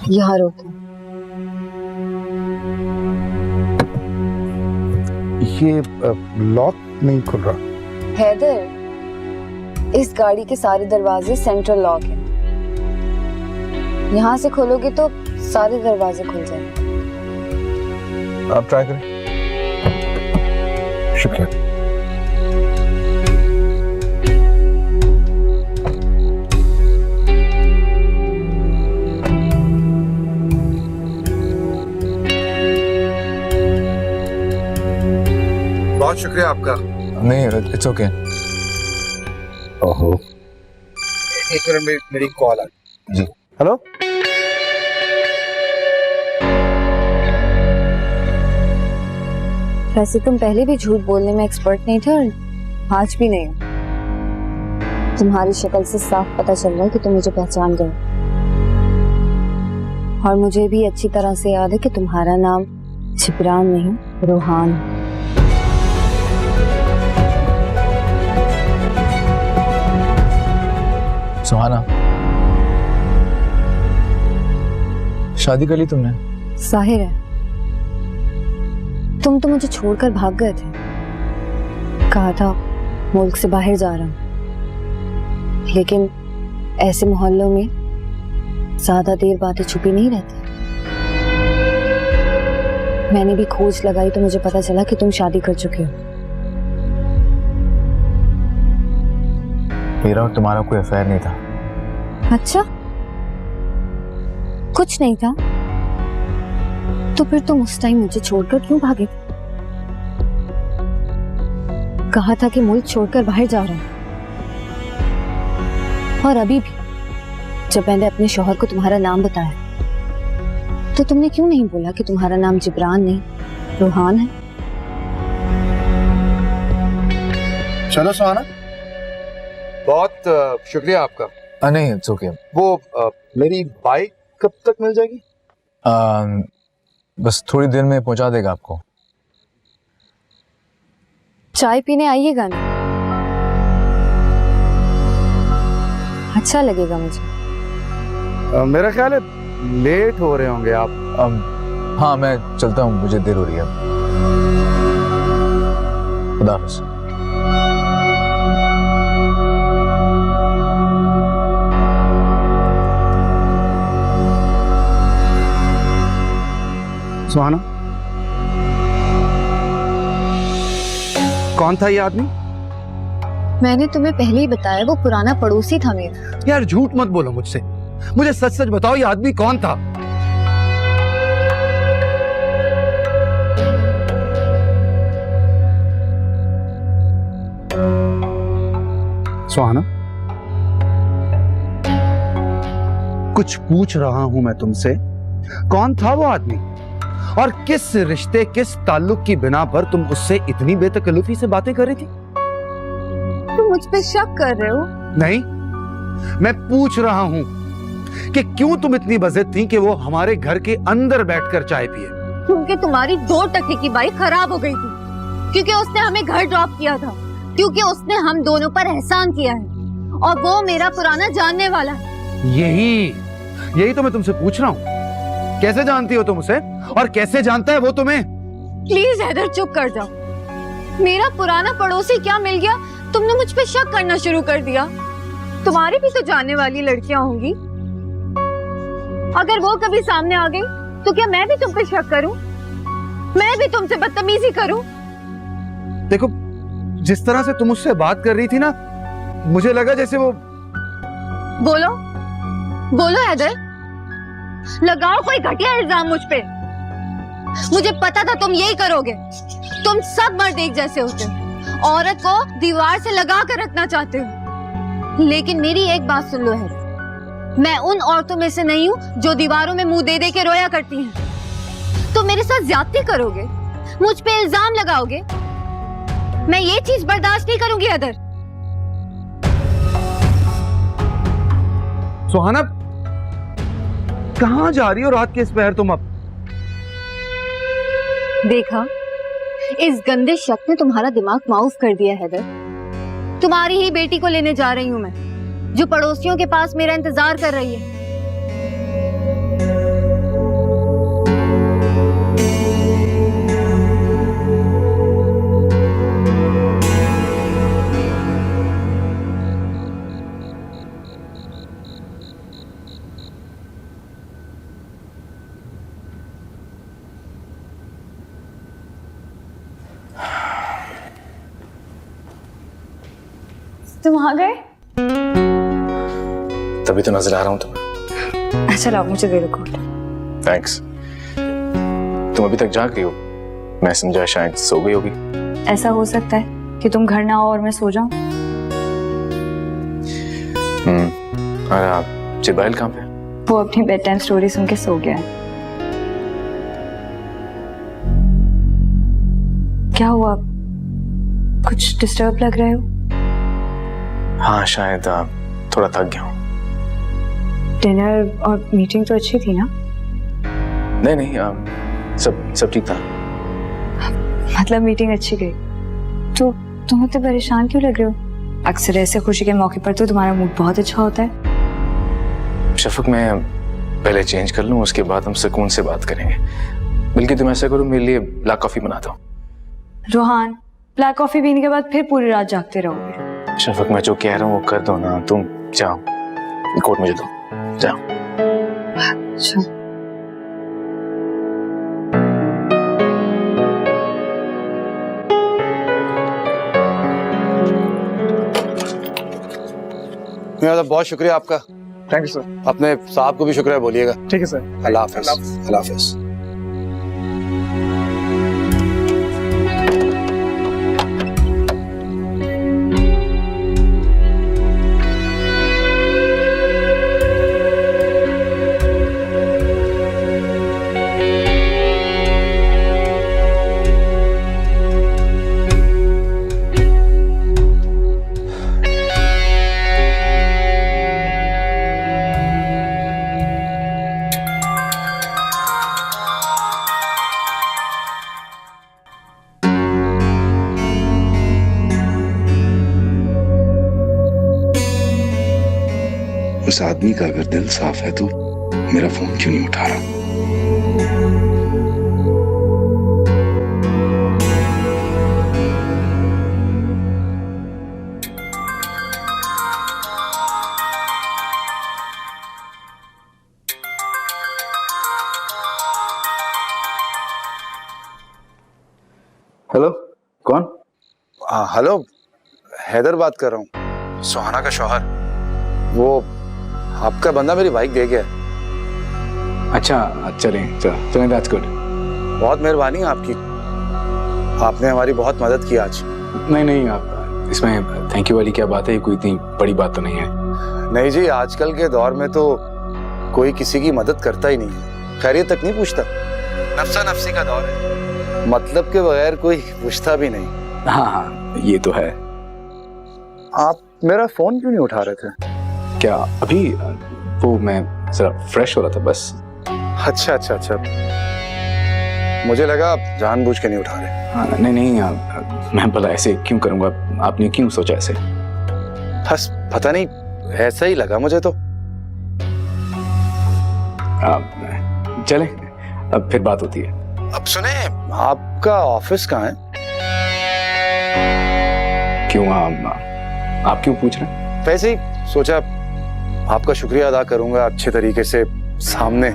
यहाँ रोको। ये लॉक नहीं खुल रहा। हैदर, इस गाड़ी के सारे दरवाजे सेंट्रल लॉक हैं। यहाँ से खोलोगे तो सारे दरवाजे खुल जाएंगे। आप ट्राई करें। शुक्रिया। बहुत शुक्रिया आपका। नहीं, इट्स ओके। ओहो, एक मिनट, मेरी कॉल आ गई। जी। हेलो। वैसे तुम पहले भी झूठ बोलने में एक्सपर्ट नहीं थे और आज भी नहीं हो। तुम्हारी शक्ल से साफ पता चल रहा है कि तुम मुझे पहचान गए। और मुझे भी अच्छी तरह से याद है कि तुम्हारा नाम जिब्रान नहीं, रोहान है। सुहाना, शादी कर ली तुमने? जाहिर है, तुम तो मुझे छोड़कर भाग गए थे। कहा था मुल्क से बाहर जा रहा हूं, लेकिन ऐसे मोहल्लों में ज्यादा देर बातें छुपी नहीं रहती। मैंने भी खोज लगाई तो मुझे पता चला कि तुम शादी कर चुके हो। मेरा और तुम्हारा कोई अफेयर नहीं था। अच्छा, कुछ नहीं था तो फिर तुम उस टाइम मुझे छोड़कर क्यों भागे थे? कहा था कि मुल्क छोड़कर बाहर जा रहा हूं। और अभी भी जब मैंने अपने शौहर को तुम्हारा नाम बताया तो तुमने क्यों नहीं बोला कि तुम्हारा नाम जिब्रान नहीं, रोहान है? चलो सुहाना, बहुत शुक्रिया आपका। नहीं, इट्स ओके। वो मेरी बाइक कब तक मिल जाएगी? बस थोड़ी देर में पहुंचा देगा आपको। चाय पीने आइएगा ना, अच्छा लगेगा मुझे। मेरा ख्याल है लेट हो रहे होंगे आप। हाँ, मैं चलता हूँ, मुझे देर हो रही है। खुदा हाफिज़। सुहाना, कौन था ये आदमी? मैंने तुम्हें पहले ही बताया, वो पुराना पड़ोसी था मेरा। यार झूठ मत बोलो मुझसे, मुझे सच सच बताओ, ये आदमी कौन था? सुहाना, कुछ पूछ रहा हूं मैं तुमसे, कौन था वो आदमी और किस रिश्ते, किस ताल्लुक की बिना पर तुम उससे इतनी बेतकल्लुफी से बातें कर रही थी? तुम मुझ पे शक कर रहे हो? नहीं, मैं पूछ रहा हूं कि क्यों तुम इतनी बज़िद थी कि वो हमारे घर के अंदर बैठकर चाय पिए? क्योंकि तुम्हारी 2 टके की बाइक खराब हो गई थी, क्योंकि उसने हमें घर ड्रॉप किया था, क्योंकि उसने हम दोनों पर एहसान किया है और वो मेरा पुराना जानने वाला है। यही तो मैं तुमसे पूछ रहा हूँ, कैसे जानती हो तुम उसे और कैसे जानता है वो तुम्हें? प्लीज हैदर, चुप कर जाओ। मेरा पुराना पड़ोसी क्या मिल गया, तुमने मुझ पे शक करना शुरू कर दिया। तुम्हारी भी तो जानने वाली लड़कियां होंगी, अगर वो कभी सामने आ गई तो क्या मैं भी तुम पे शक करूं? मैं भी तुमसे बदतमीजी करूं? देखो, जिस तरह से तुम उससे बात कर रही थी ना, मुझे लगा जैसे वो... बोलो बोलो हैदर, लगाओ कोई घटिया इल्जाम मुझ पे। मुझे पता था तुम यही करोगे। तुम सब मर्द एक जैसे होते हो, औरत को दीवार से लगा कर रखना चाहते हो। लेकिन मेरी एक बात सुन लो हैदर, मैं उन औरतों में से नहीं हूं जो दीवारों में मुंह दे दे के रोया करती हैं। तो मेरे साथ ज्यादती करोगे, मुझ पे इल्जाम लगाओगे, मैं ये चीज बर्दाश्त नहीं करूंगी हैदर। सुहाना, कहां जा रही हो रात के इस पहर तुम? अब देखा, इस गंदे शक ने तुम्हारा दिमाग माउफ कर दिया हैदर। तुम्हारी ही बेटी को लेने जा रही हूं मैं, जो पड़ोसियों के पास मेरा इंतजार कर रही है। तुम आ गए? तभी तो नजर आ रहा हूँ तुम्हें। अच्छा लाओ मुझे दे दो कोट। थैंक्स। तुम अभी तक जाग रही हो, मैं समझा शायद सो गई होगी। ऐसा हो सकता है कि तुम घर ना आओ और मैं सो जाऊं। और आप जिब्राइल कहाँ पे? वो अपनी बेड टाइम स्टोरी सुन के सो गया है। क्या हुआ, कुछ डिस्टर्ब लग रहे हो? हाँ शायद थोड़ा थक गया हूँ। डिनर और मीटिंग तो अच्छी थी ना? नहीं नहीं, सब ठीक था। मतलब मीटिंग अच्छी गई तो तुम इतने परेशान क्यों लग रहे हो? अक्सर ऐसे खुशी के मौके पर तो तुम्हारा मूड बहुत अच्छा होता है। शफक मैं पहले चेंज कर लूँ, उसके बाद हम सुकून से बात करेंगे। बल्कि तुम ऐसा करो, मेरे लिए ब्लैक कॉफी बनाता हूँ। रोहान, ब्लैक कॉफी पीने के बाद फिर पूरी रात जागते रहोगे। शफक मैं जो कह रहा हूँ वो कर दो ना, तुम जाओ, कोट मुझे दो, जाओ। अच्छा बहुत शुक्रिया आपका। Thank you sir. अपने साहब को भी शुक्रिया बोलिएगा। ठीक है सर। अल्लाह हाफिज। अल्लाह हाफिज। उस आदमी का अगर दिल साफ है तो मेरा फोन क्यों नहीं उठा रहा? हेलो, कौन? हेलो, हैदर बात कर रहा हूँ, सुहाना का शौहर। वो आपका बंदा मेरी बाइक दे गया है। अच्छा चलें, दैट्स गुड। बहुत मेहरबानी आपकी, आपने हमारी बहुत मदद की आज। नहीं आप इसमें थैंक यू वाली क्या बात है, कोई इतनी बड़ी बात तो नहीं है। नहीं जी, आजकल के दौर में तो कोई किसी की मदद करता ही नहीं है, खैरियत तक नहीं पूछता। नफ्सा नफ्सी का दौर है, मतलब के बगैर कोई पूछता भी नहीं। हाँ ये तो है। आप मेरा फोन क्यों नहीं उठा रहे थे? क्या अभी? वो मैं जरा फ्रेश हो रहा था बस। अच्छा, मुझे लगा आप जानबूझ के नहीं उठा रहे। नहीं मैं भला ऐसे क्यों करूंगा, आपने क्यों सोचा ऐसे? बस पता नहीं, ऐसा ही लगा मुझे तो। चलें, अब फिर बात होती है। अब सुने, आपका ऑफिस कहाँ है? क्यों आप क्यों पूछ रहे हैं? वैसे ही सोचा आपका शुक्रिया अदा करूंगा अच्छे तरीके से सामने।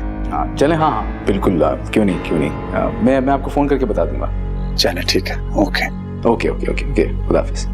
चलें, हाँ बिल्कुल, क्यों नहीं। मैं आपको फोन करके बता दूंगा। चले ठीक है, ओके। खुदा हाफिज।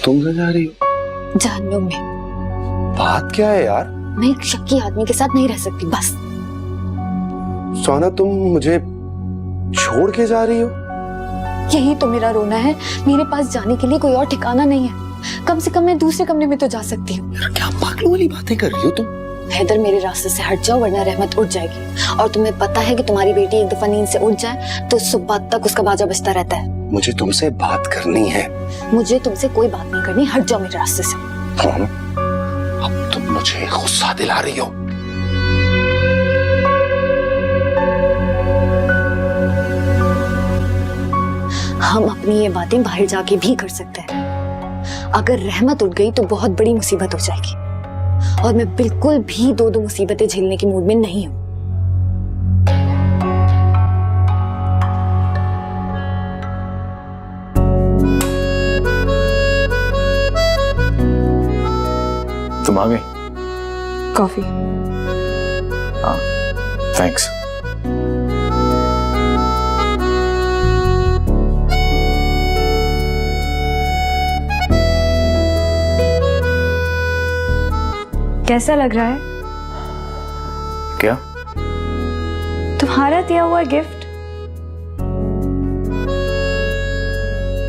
तुम जा रही हो? जानू में बात क्या है यार? मैं एक शक्की आदमी के साथ नहीं रह सकती, बस। सोना, तुम मुझे छोड़ के जा रही हो? यही तो मेरा रोना है, मेरे पास जाने के लिए कोई और ठिकाना नहीं है। कम से कम मैं दूसरे कमरे में तो जा सकती हूँ। क्या पागलों वाली बातें कर रही हो तुम? हैदर, मेरे रास्ते से हट जाओ वरना रहमत उठ जाएगी। और तुम्हें पता है कि तुम्हारी बेटी एक दफा नींद से उठ जाए तो सुबह तक उसका बाजा बजता रहता है। मुझे तुमसे बात करनी है। मुझे तुमसे कोई बात नहीं करनी, हट जाओ मेरे रास्ते से। अब तुम मुझे गुस्सा दिला रही हो। हम अपनी ये बातें बाहर जाके भी कर सकते हैं। अगर रहमत उठ गई तो बहुत बड़ी मुसीबत हो जाएगी, और मैं बिल्कुल भी दो दो मुसीबतें झेलने के मूड में नहीं हूं। तुम आ गए? कॉफी। हाँ, थैंक्स। कैसा लग रहा है? क्या? तुम्हारा दिया हुआ गिफ्ट।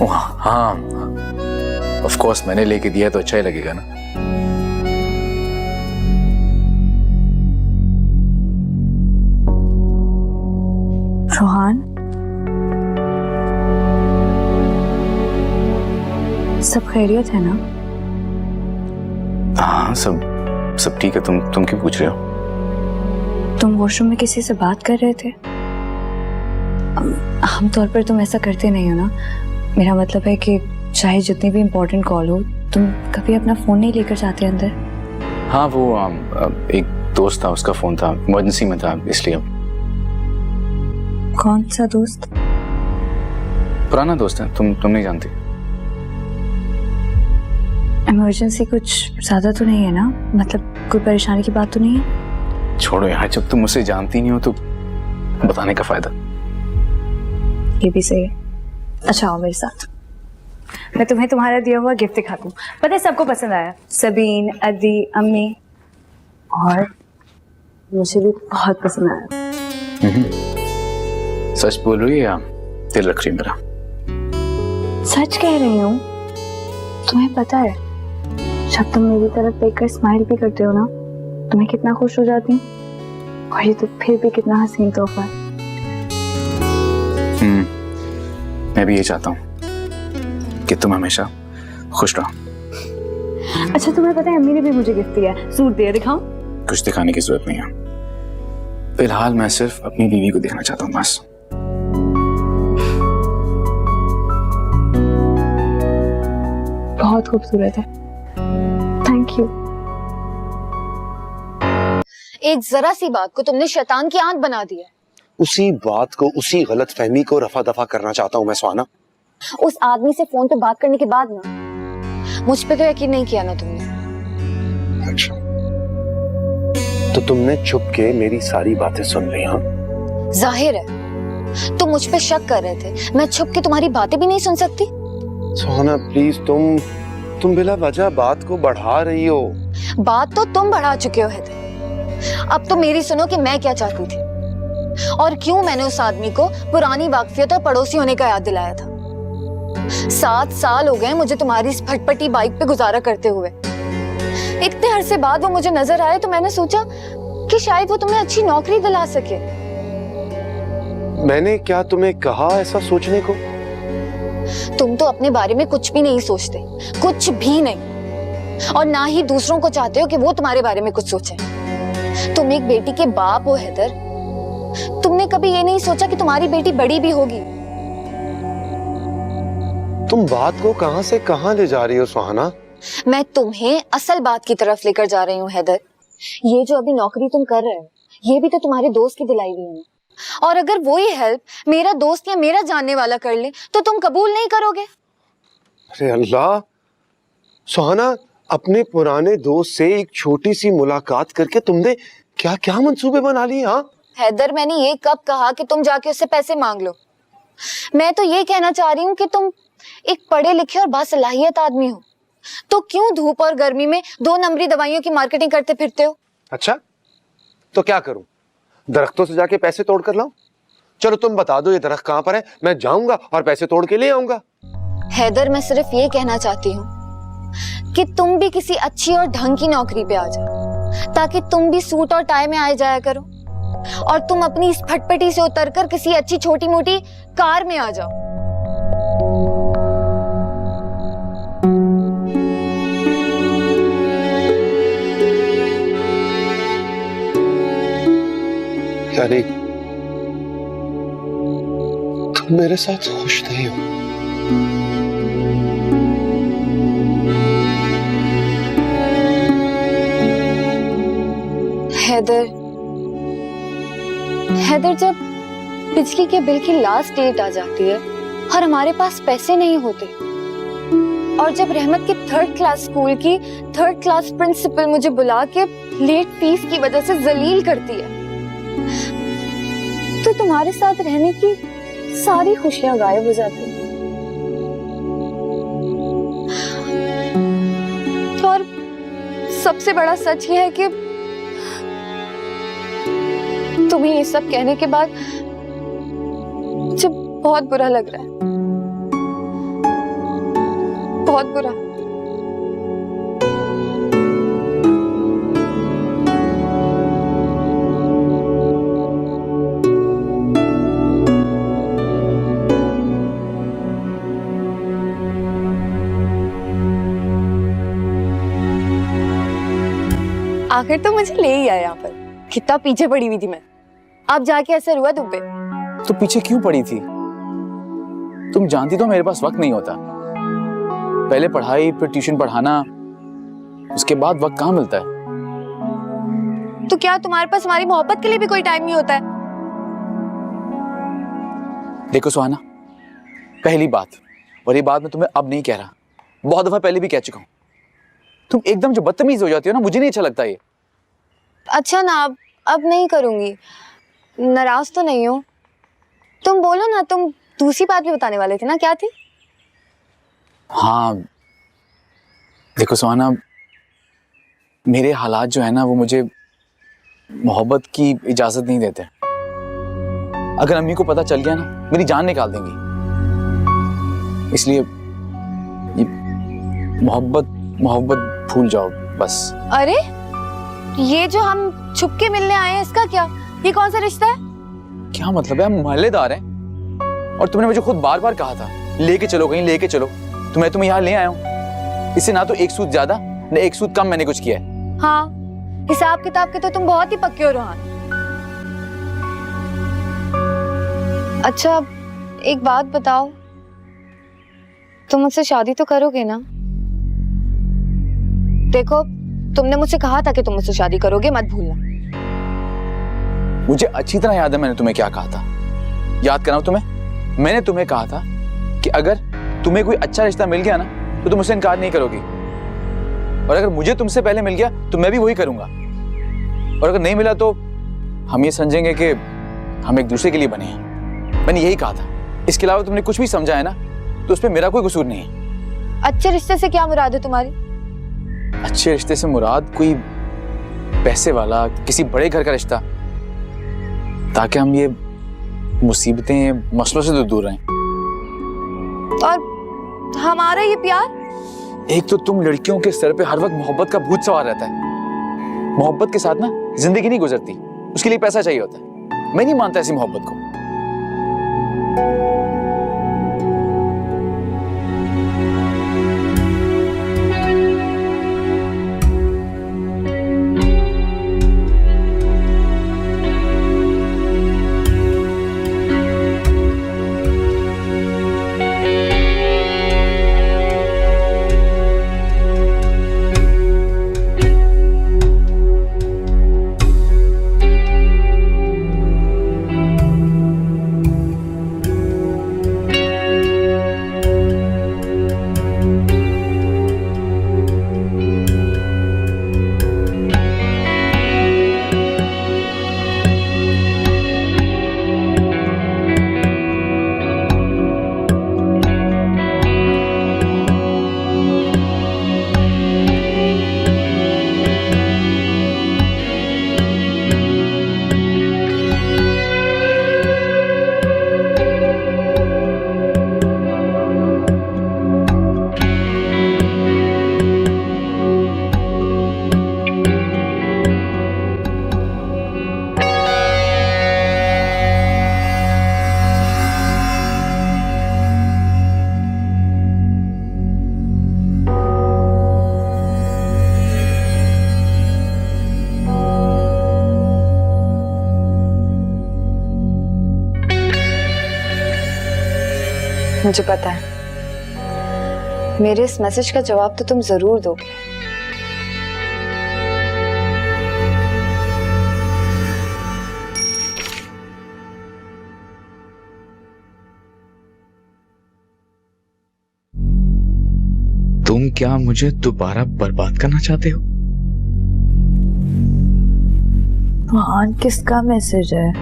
ओह हाँ, ऑफ कोर्स मैंने लेके दिया तो अच्छा ही लगेगा ना। रोहान, सब खैरियत है ना? हाँ, सब ठीक है। तुम क्यों पूछ रहे हो? तुम वॉशरूम में किसी से बात कर रहे थे? आमतौर पर तुम ऐसा करते नहीं हो ना। मेरा मतलब है कि चाहे जितनी भी इम्पोर्टेंट कॉल हो, तुम कभी अपना फोन नहीं लेकर जाते अंदर। हाँ, वो एक दोस्त था, उसका फोन था, इमरजेंसी में था, इसलिए। कौन सा दोस्त? पुराना दोस्त है, तुम नहीं जानती। इमरजेंसी कुछ ज्यादा तो नहीं है ना? मतलब कोई परेशानी की बात तो नहीं है? छोड़ो यार, जब तुम मुझसे जानती नहीं हो तो बताने का फायदा। ये भी सही है। अच्छा आओ मेरे साथ, मैं तुम्हें तुम्हारा दिया हुआ गिफ्ट दिखाती हूँ। पता है सबको पसंद आया, सबीन, अदी, अम्मी, और मुझे भी बहुत पसंद आया। सच बोल रही है या दिल रख रही है मेरा? सच कह रही हूँ। तुम्हें पता है जब तुम मेरी तरफ देखकर स्माइल भी करते हो ना, तो मैं कितना खुश हो जाती हूँ। और ये तो फिर भी कितना हसीन तोहफा है। मैं भी ये चाहता हूँ कि तुम हमेशा खुश रहो। अच्छा तुम्हें पता है अम्मी ने भी मुझे गिफ्ट दिया है। सूट दिया, दिखाऊं? कुछ दिखाने की जरूरत नहीं है, फिलहाल मैं सिर्फ अपनी बीवी को देखना चाहता हूँ बस। बहुत खूबसूरत है, थैंक यू। एक जरा सी बात को तुमने शैतान की आंत बना दिया। उसी बात को, उसी गलत फहमी को रफा दफा करना चाहता हूँ मैं सुहाना। उस आदमी से फोन पे बात करने के बाद ना मुझ पे तो यकीन नहीं किया ना तुमने। अच्छा, तो तुमने चुप के मेरी सारी बातें सुन ली? हाँ, जाहिर है तुम मुझ पे शक कर रहे थे। मैं छुप के तुम्हारी बातें भी नहीं सुन सकती। सुहाना प्लीज, तुम बिला वजह बात को बढ़ा रही हो। बात तो तुम बढ़ा चुके हो हैदर। अब तो मेरी सुनो कि मैं क्या चाहती थी और क्यों मैंने उस आदमी को पुरानी वाकफियत और पड़ोसी होने का याद दिलाया था। 7 साल हो गए मुझे तुम्हारी इस फटफटी बाइक पे गुजारा करते हुए। इतने अरसे बाद वो मुझे नजर आए तो मैंने सोचा कि शायद वो तुम्हें अच्छी नौकरी दिला सके। मैंने क्या तुम्हें कहा ऐसा सोचने को? तुम तो अपने बारे में कुछ भी नहीं सोचते, कुछ भी नहीं, और ना ही दूसरों को चाहते हो कि वो तुम्हारे बारे में कुछ सोचे। तुम एक बेटी के बाप हो हैदर। तुमने कभी ये नहीं सोचा कि तुम्हारी बेटी बड़ी भी होगी। तुम बात को कहां से कहां ले जा रही हो सुहाना? मैं तुम्हें असल बात की तरफ लेकर जा रही हूँ हैदर। ये जो अभी नौकरी तुम कर रहे हो, ये भी तो तुम्हारे दोस्त की दिलाई हुई है, और अगर वो ये हेल्प मेरा दोस्त या मेरा जानने वाला कर ले तो तुम कबूल नहीं करोगे? अरे अल्लाह सुहाना, अपने पुराने दोस्त से एक छोटी सी मुलाकात करके तुमने क्या क्या मंसूबे बना लिए? हाँ हैदर, मैंने ये कब कहा कि तुम जाके उससे पैसे मांग लो? मैं तो ये कहना चाह रही हूँ कि तुम एक पढ़े लिखे और बासलाहियत आदमी हो, तो क्यों धूप और गर्मी में 2 नंबरी दवाइयों की मार्केटिंग करते फिरते हो? अच्छा, तो क्या करूं? दरख्तों से जाके पैसे तोड़ कर लाऊं? चलो तुम बता दो ये दरख्त कहां पर है, मैं जाऊंगा और पैसे तोड़ के ले आऊंगा। हैदर, मैं सिर्फ ये कहना चाहती हूँ कि तुम भी किसी अच्छी और ढंग की नौकरी पे आ जाओ, ताकि तुम भी सूट और टाई में आए जाया करो, और तुम अपनी इस फटफटी से उतरकर किसी अच्छी छोटी मोटी कार में आ जाओ। यानी तुम मेरे साथ खुश नहीं हो? हैदर, हैदर, जब बिजली के बिल की लास्ट डेट आ जाती है और हमारे पास पैसे नहीं होते, और जब रहमत के 3rd क्लास स्कूल की 3rd क्लास प्रिंसिपल मुझे बुला के लेट फीस की वजह से जलील करती है, तो तुम्हारे साथ रहने की सारी खुशियां गायब हो जाती हैं। और सबसे बड़ा सच यह है कि तुम्हें ये सब कहने के बाद मुझे बहुत बुरा लग रहा है, बहुत बुरा। आखिर तो मुझे ले ही आया यहाँ पर, कितना पीछे पड़ी हुई थी मैं, अब जाके असर हुआ तुम पे। तो पीछे क्यों पड़ी थी? तुम जानती तो मेरे पास वक्त नहीं होता, पहले पढ़ाई फिर ट्यूशन पढ़ाना, उसके बाद वक्त कहाँ मिलता है? तो क्या तुम्हारे पास हमारी मोहब्बत के लिए भी कोई टाइम नहीं होता है? देखो सुहाना, पहली बात, और ये बात मैं तुम्हें अब नहीं कह रहा, बहुत दफा पहले भी कह चुका हूं, तुम एकदम जो बदतमीज हो जाती हो ना, मुझे नहीं अच्छा लगता ये। अच्छा ना, अब नहीं करूंगी, नाराज तो नहीं हो? तुम बोलो ना, तुम दूसरी बात भी बताने वाले थे ना, क्या थी? हाँ देखो सुहाना, मेरे हालात जो है ना वो मुझे मोहब्बत की इजाजत नहीं देते। अगर अम्मी को पता चल गया ना, मेरी जान निकाल देंगी, इसलिए ये मोहब्बत भूल जाओ बस। अरे ये जो हम छुप के मिलने आए हैं, इसका क्या? ये कौन सा रिश्ता है? क्या मतलब है? हम मोहल्लेदार हैं, और तुमने मुझे खुद बार बार कहा था लेके चलो कहीं, लेके चलो, तो मैं तुम्हें यहाँ ले आया हूँ। इससे ना तो एक सूद ज्यादा ना एक सूद कम मैंने कुछ किया है। हाँ, हिसाब किताब के तो तुम बहुत ही पक्के हो रोहान। अच्छा एक बात बताओ, तुम मुझसे शादी तो करोगे ना? देखो, तुमने मुझसे कहा था कि तुम मुझसे शादी करोगे, मत भूलना। मुझे अच्छी तरह याद है मैंने तुम्हें क्या कहा था, याद कराऊं तुम्हें? मैंने तुम्हें कहा था कि अगर तुम्हें कोई अच्छा रिश्ता मिल गया ना तो तुम मुझसे इनकार नहीं करोगी, और अगर मुझे तुमसे पहले मिल गया तो मैं भी वही करूंगा, और अगर नहीं मिला तो हम ये समझेंगे कि हम एक दूसरे के लिए बने हैं। मैंने यही कहा था, इसके अलावा तुमने कुछ भी समझा है ना तो उस पर मेरा कोई कसूर नहीं है। अच्छे रिश्ते से क्या मुराद है तुम्हारी? अच्छे रिश्ते से मुराद कोई पैसे वाला, किसी बड़े घर का रिश्ता, ताकि हम ये मुसीबतें मसलों से तो दूर रहें। और हमारा ये प्यार? एक तो तुम लड़कियों के सर पे हर वक्त मोहब्बत का भूत सवार रहता है। मोहब्बत के साथ ना जिंदगी नहीं गुजरती, उसके लिए पैसा चाहिए होता है। मैं नहीं मानता ऐसी मोहब्बत को। मुझे पता है मेरे इस मैसेज का जवाब तो तुम जरूर दोगे। तुम क्या मुझे दोबारा बर्बाद करना चाहते हो? रोहन, किसका मैसेज है?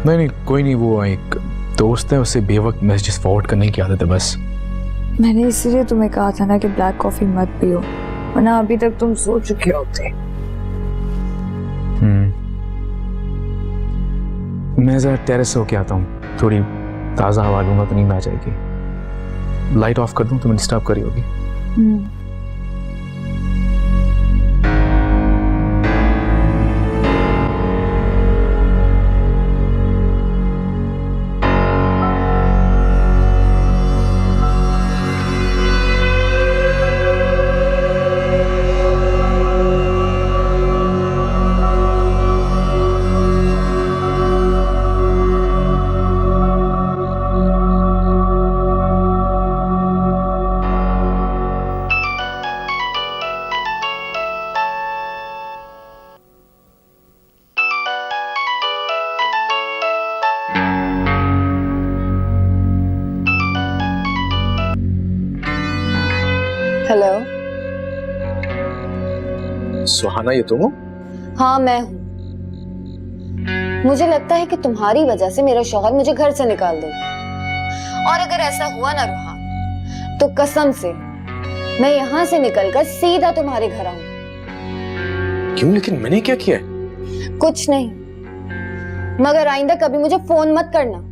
नहीं कोई नहीं, वो एक दोस्त है, उसे बेवक्त मैसेजेस फॉरवर्ड करने की आदत है बस। मैंने इसीलिए तुम्हें कहा था ना कि ब्लैक कॉफी मत पियो, वरना अभी तक तुम सो चुके होते। मैं जरा टेरेस होके आता हूँ, थोड़ी ताज़ा हवा लूंगा तो नींद आ जाएगी। लाइट ऑफ कर दूँ तो मैं डिस्टर्ब करी होगी। हेलो। सुहाना, ये तुम हो? हाँ मैं हूँ। मुझे लगता है कि तुम्हारी वजह से मेरा शौहर मुझे घर से निकाल देगा, और अगर ऐसा हुआ ना रोहा, तो कसम से मैं यहाँ से निकलकर सीधा तुम्हारे घर आऊंगी। क्यों? लेकिन मैंने क्या किया है? कुछ नहीं, मगर आइंदा कभी मुझे फोन मत करना।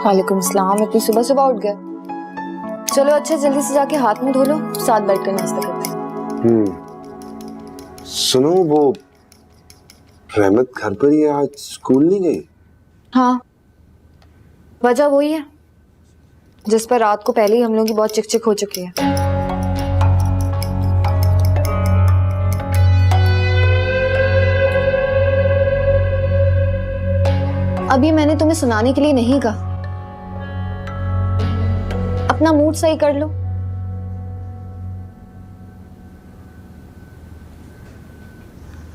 वालेकुम सलाम। इतनी सुबह सुबह उठ गए? चलो अच्छा, जल्दी से जाके हाथ मुंह धो लो, साथ बैठकर नाश्ता करते हैं। सुनो, वो रहमत घर पर ही है, आज स्कूल नहीं गई? हाँ, वजह वही है जिस पर रात को पहले ही हम लोगों की बहुत चिक चिक हो चुकी है। अभी मैंने तुम्हें सुनाने के लिए नहीं कहा, अपना मूड सही कर लो।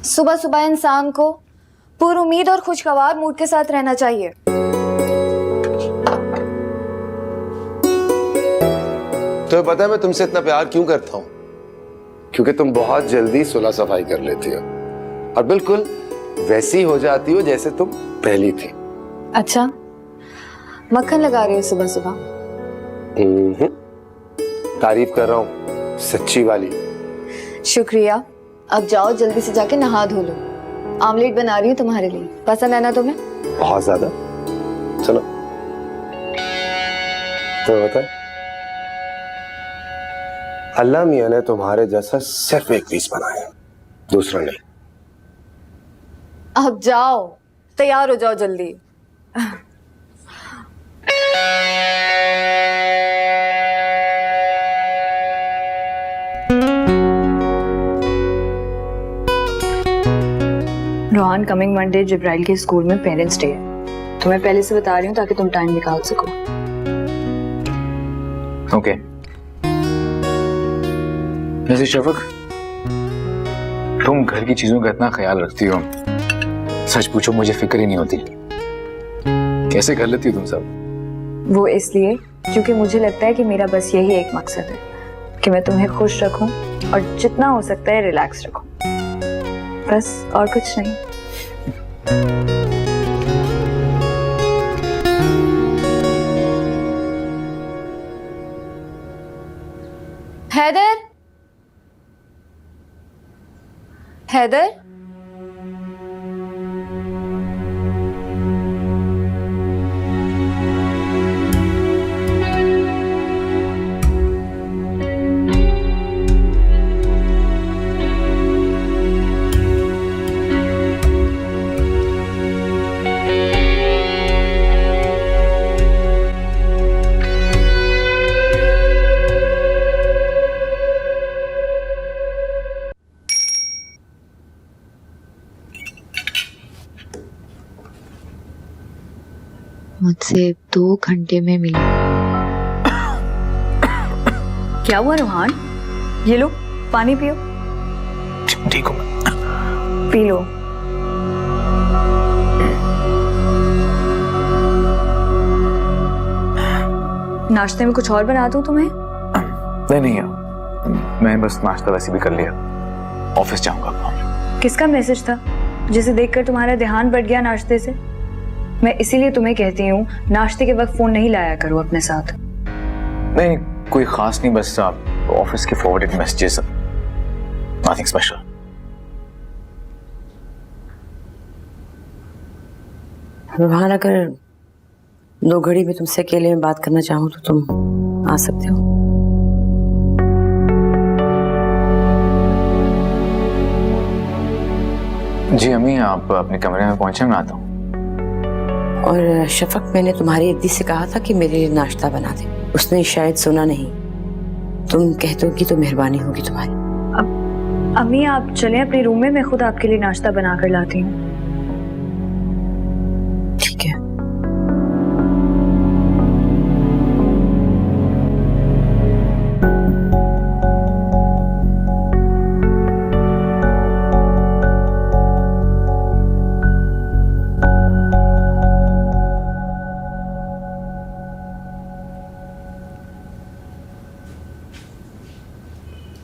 सुबह सुबह इंसान को पूरी उम्मीद और खुशगवार मूड के साथ रहना चाहिए। तुम्हें पता है मैं तुमसे इतना प्यार क्यों करता हूँ? क्योंकि तुम बहुत जल्दी सुलह सफाई कर लेती हो और बिल्कुल वैसी हो जाती हो जैसे तुम पहली थी। अच्छा, मक्खन लगा रही हो सुबह सुबह? तारीफ कर रहा हूँ, सच्ची वाली। शुक्रिया। अब जाओ जल्दी से जाके नहा धो लो, आमलेट बना रही हूँ तुम्हारे लिए, पसंद है ना तुम्हें? बहुत ज्यादा। चलो तो बता, अल्लाह मियां ने तुम्हारे जैसा सिर्फ एक पीस बनाया, दूसरा नहीं। अब जाओ, तैयार हो जाओ जल्दी। रोहन, कमिंग मंडे जिब्राइल के स्कूल में पेरेंट्स डे है, तो मैं पहले से बता रही हूँ ताकि तुम टाइम निकाल सको। ओके। वैसे शफक, तुम घर की चीजों का इतना ख्याल रखती हो, सच पूछो मुझे फिक्र ही नहीं होती। कैसे कर लेती हो तुम सब? वो इसलिए क्योंकि मुझे लगता है कि मेरा बस यही एक मकसद है कि मैं तुम्हें खुश रखूं और जितना हो सकता है रिलैक्स रखूं, बस और कुछ नहीं। हैदर, हैदर, मुझसे 2 घंटे में मिली। क्या हुआ रोहान? ये लो पानी पियो। ठीक हूँ मैं। P low. नाश्ते में कुछ और बना दूं तुम्हें? नहीं नहीं यार, मैं बस नाश्ता वैसे भी कर लिया, ऑफिस जाऊंगा अब। किसका मैसेज था जिसे देखकर तुम्हारा ध्यान बढ़ गया नाश्ते से? मैं इसीलिए तुम्हें कहती हूँ नाश्ते के वक्त फोन नहीं लाया करो अपने साथ। नहीं कोई खास नहीं, बस आप ऑफिस के forwarded messages, nothing special. Rohan, अगर 2 घड़ी में तुमसे अकेले में बात करना चाहूँ तो तुम आ सकते हो। जी अम्मी, आप अपने कमरे में पहुंचे, मैं आता हूँ। और शफक, मैंने तुम्हारी अद्दी से कहा था कि मेरे लिए नाश्ता बना दे, उसने शायद सुना नहीं। तुम कह दो कि तो मेहरबानी होगी तुम्हारी। अम्मी आप चलें अपने रूम में, मैं खुद आपके लिए नाश्ता बना कर लाती हूँ। ठीक है।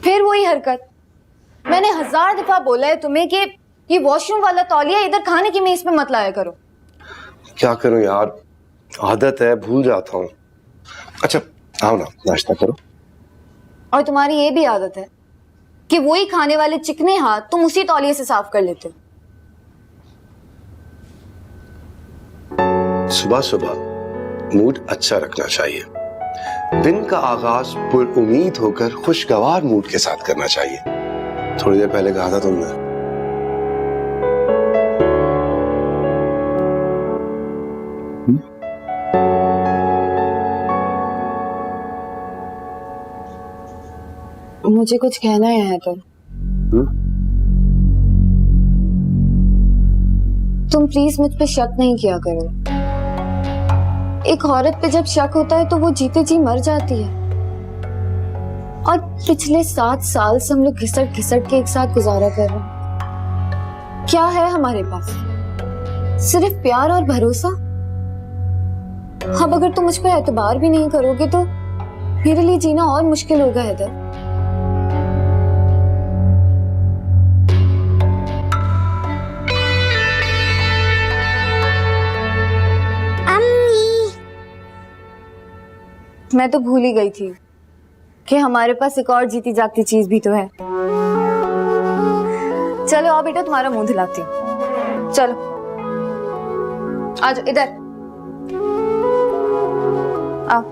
फिर वही हरकत। मैंने 1000 दफा बोला है तुम्हें कि ये वॉशरूम वाला तौलिया इधर खाने की मेज पे मत लाया करो। क्या करूं यार, आदत है, भूल जाता हूँ। अच्छा आओ ना, नाश्ता करो। और तुम्हारी ये भी आदत है कि वही खाने वाले चिकने हाथ तुम उसी तौलिए से साफ कर लेते हो। सुबह सुबह मूड अच्छा रखना चाहिए। दिन का आगाज पुरुम्मीद होकर खुशगवार मूड के साथ करना चाहिए। थोड़ी देर पहले कहा था तुमने। मुझे कुछ कहना है तो तुम प्लीज मुझ पे शक नहीं किया करो। एक औरत पे जब शक होता है तो वो जीते जी मर जाती है। और पिछले 7 साल से हम लोग घिसट घिसट के एक साथ गुजारा कर रहे हैं। क्या है हमारे पास? सिर्फ प्यार और भरोसा। अब अगर तुम मुझ पे एतबार भी नहीं करोगे तो मेरे लिए जीना और मुश्किल होगा हैदर। मैं तो भूल ही गई थी कि हमारे पास एक और जीती जागती चीज भी तो है। चलो आओ बेटा, तुम्हारा मुंह धुलाती हूँ। चलो आज इधर आओ।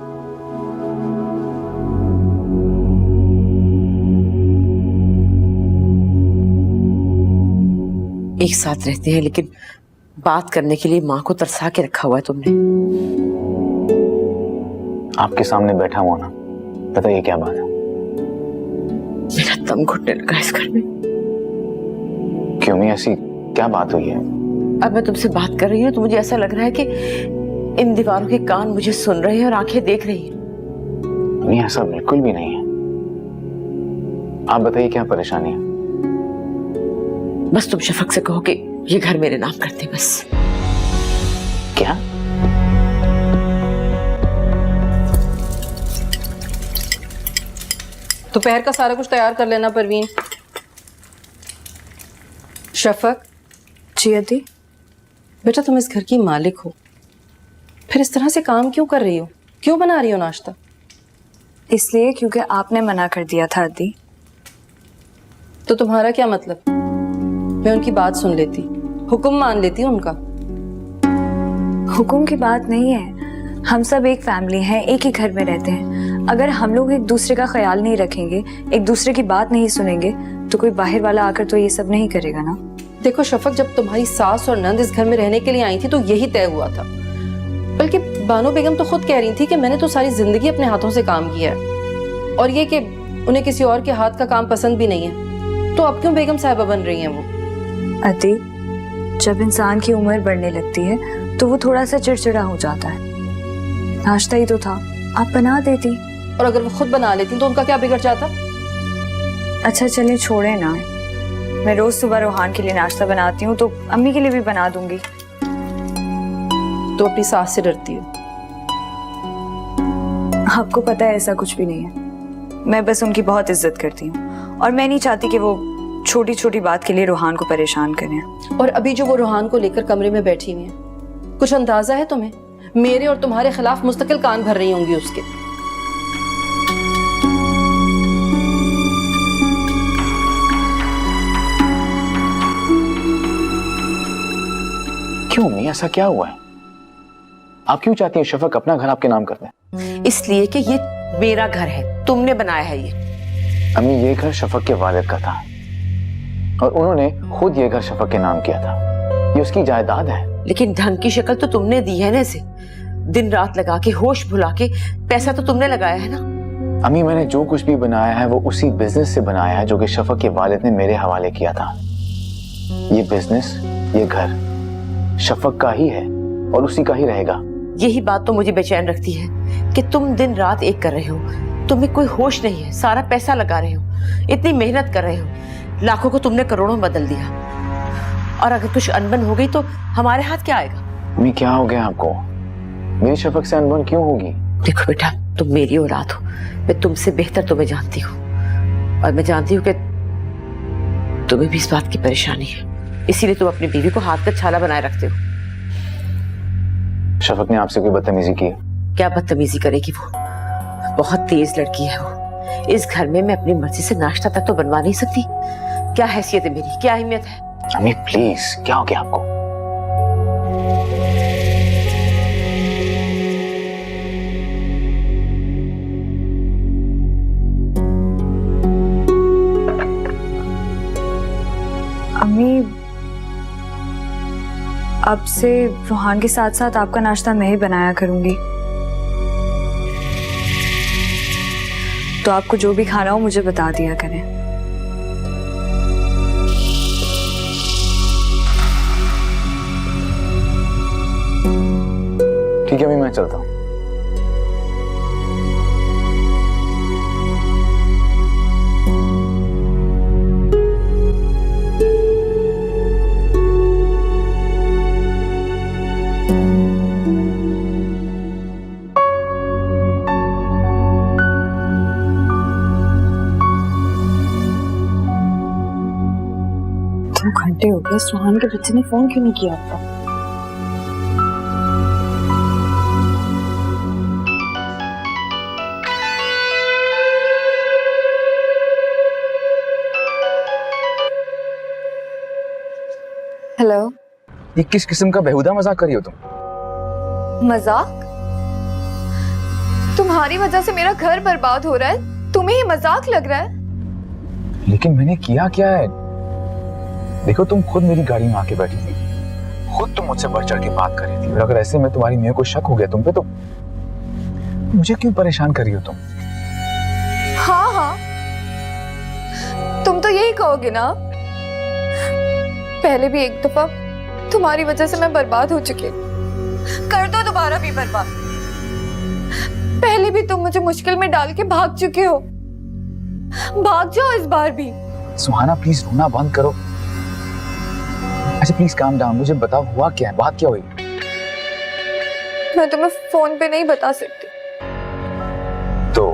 एक साथ रहते हैं लेकिन बात करने के लिए माँ को तरसा के रखा हुआ है तुमने। आपके सामने बैठा हुआ ना, बताइए क्या बात है? मेरा दम घुटने लगा इस घर में। क्यों नहीं, ऐसी क्या बात हुई है? अब मैं तुमसे बात कर रही हूँ तो मुझे ऐसा लग रहा है कि इन दीवारों के कान मुझे सुन रहे हैं और आंखें देख रही हैं। नहीं ऐसा बिल्कुल भी नहीं है। आप बताइए क्या परेशानी है? बस तुम शफक से कहो कि ये घर मेरे नाम कर दे बस। क्या? दोपहर का सारा कुछ तैयार कर लेना परवीन। शफक। जी अदी। बेटा तुम इस घर की मालिक हो, फिर इस तरह से काम क्यों कर रही हो? क्यों बना रही हो नाश्ता? इसलिए क्योंकि आपने मना कर दिया था अदी। तो तुम्हारा क्या मतलब? मैं उनकी बात सुन लेती, हुक्म मान लेती उनका। हुक्म की बात नहीं है, हम सब एक फैमिली हैं, एक ही घर में रहते हैं। अगर हम लोग एक दूसरे का ख्याल नहीं रखेंगे, एक दूसरे की बात नहीं सुनेंगे, तो कोई बाहर वाला आकर तो ये सब नहीं करेगा ना। देखो शफक, जब तुम्हारी सास और नंद इस घर में रहने के लिए आई थी तो यही तय हुआ था। बल्कि बानो बेगम तो खुद कह रही थी कि मैंने तो सारी जिंदगी अपने हाथों से काम किया है, और ये कि उन्हें किसी और के हाथ का काम पसंद भी नहीं है, तो अब क्यों बेगम साहिबा बन रही हैं वो? अदी, जब इंसान की उम्र बढ़ने लगती है तो वो थोड़ा सा चिड़चिड़ा हो जाता है। नाश्ता ही तो था, आप बना देती। और अगर वो खुद बना लेती तो उनका क्या बिगड़ जाता? अच्छा चले, छोड़े ना। मैं रोज सुबह रोहान के लिए नाश्ता बनाती हूँ, तो अम्मी के लिए भी बना दूंगी। तो अपनी सास से डरती हो? आपको पता है ऐसा कुछ भी नहीं है। मैं बस उनकी बहुत इज्जत करती हूँ, और मैं नहीं चाहती कि वो छोटी छोटी बात के लिए रोहान को परेशान करें। और अभी जो वो रोहान को लेकर कमरे में बैठी हुई है, कुछ अंदाजा है तुम्हें? मेरे और तुम्हारे खिलाफ मुस्तकिल कान भर रही होंगी उसके। क्यों अम्मी, ऐसा क्या हुआ है? आप क्यों चाहती हैं शफक अपना घर आपके नाम कर दे? इसलिए कि ये मेरा घर है, तुमने बनाया है ये। अम्मी, ये घर शफक के वालिद का था और उन्होंने खुद ये घर शफक के नाम किया था। ये उसकी जायदाद है। लेकिन ढंग की शक्ल तो तुमने दी है ना इसे। दिन रात लगा के, होश भुला के, पैसा तो तुमने लगाया है ना। अम्मी, मैंने जो कुछ भी बनाया है वो उसी बिजनेस से बनाया है जो कि शफक के वालिद ने मेरे हवाले किया था। ये बिजनेस, ये घर शफक का ही है और उसी का ही रहेगा। यही बात तो मुझे बेचैन रखती है कि तुम दिन रात एक कर रहे हो, तुम्हें कोई होश नहीं है, सारा पैसा लगा रहे हो, इतनी मेहनत कर रहे हो, लाखों को तुमने करोड़ों में बदल दिया, और अगर कुछ अनबन हो गई तो हमारे हाथ क्या आएगा? अम्मी, क्या हो गया आपको? मेरी शफक से अनबन क्यों होगी? देखो बेटा, तुम मेरी औलाद हो, मैं तुमसे बेहतर तुम्हें जानती हूँ, और मैं जानती हूँ कि तुम्हें भी इस बात की परेशानी है, इसीलिए तुम अपनी बीवी को हाथ का छाला बनाए रखते हो। शफक ने आपसे कोई बदतमीजी की? क्या बदतमीजी करेगी वो? बहुत तेज लड़की है वो। इस घर में मैं अपनी मर्जी से नाश्ता तक तो बनवा नहीं सकती। क्या हैसियत है मेरी, क्या अहमियत है? अम्मी प्लीज, क्या हो गया आपको? अम्मी, अब से रोहान के साथ साथ आपका नाश्ता मैं ही बनाया करूंगी। तो आपको जो भी खाना हो मुझे बता दिया करें। ठीक है अम्मी, मैं चलता हूँ। घंटे हो गए, सुहान के बच्चे ने फोन क्यों नहीं किया आपका? हेलो। ये किस किस्म का बेहुदा मजाक कर रही हो तुम? मजाक? तुम्हारी वजह से मेरा घर बर्बाद हो रहा है, तुम्हें ये मजाक लग रहा है? लेकिन मैंने किया क्या है? देखो, तुम खुद मेरी गाड़ी में आके बैठी थी, खुद तुम मुझसे बढ़ चढ़ के बात कर रही थी, और अगर ऐसे में तुम्हारी मियां को शक हो गया तुम पे, तो मुझे क्यों परेशान कर रही हो तुम? हाँ हाँ, तुम तो यही कहोगे ना। पहले भी एक दफा तुम्हारी वजह से मैं बर्बाद हो चुकी, कर दो दोबारा भी बर्बाद। पहले भी तुम मुझे मुश्किल में डाल के भाग चुके हो, भाग जाओ इस बार भी। सुहाना प्लीज रोना बंद करो। अच्छा प्लीज काम डाउन, मुझे बताओ हुआ क्या है, बात क्या हुई? मैं तुम्हें फोन पे नहीं बता सकती। तो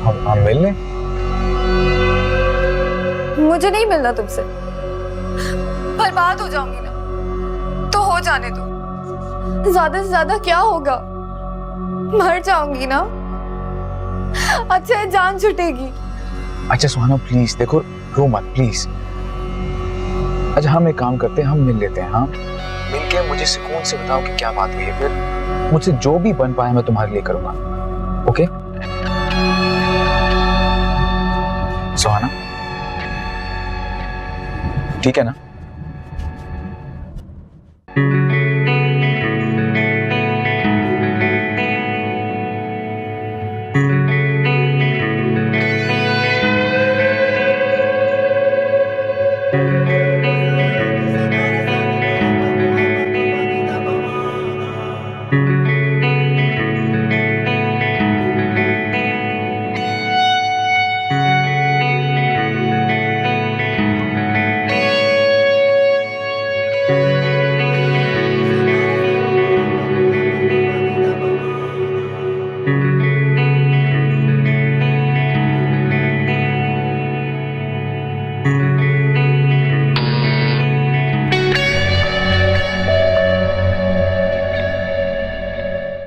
हम मिल लें? मुझे नहीं मिलना तुमसे, बर्बाद हो जाऊंगी ना, तो हो जाने दो। ज्यादा से ज्यादा क्या होगा, मर जाऊंगी ना। अच्छा है, जान छूटेगी। अच्छा सुहाना प्लीज देखो, रो मत प्लीज। अच्छा हम एक काम करते हैं, हम मिल लेते हैं। हाँ मिल के मुझे सुकून से बताओ कि क्या बात हुई है, फिर मुझसे जो भी बन पाए मैं तुम्हारे लिए करूंगा। ओके सुहाना, ठीक है ना?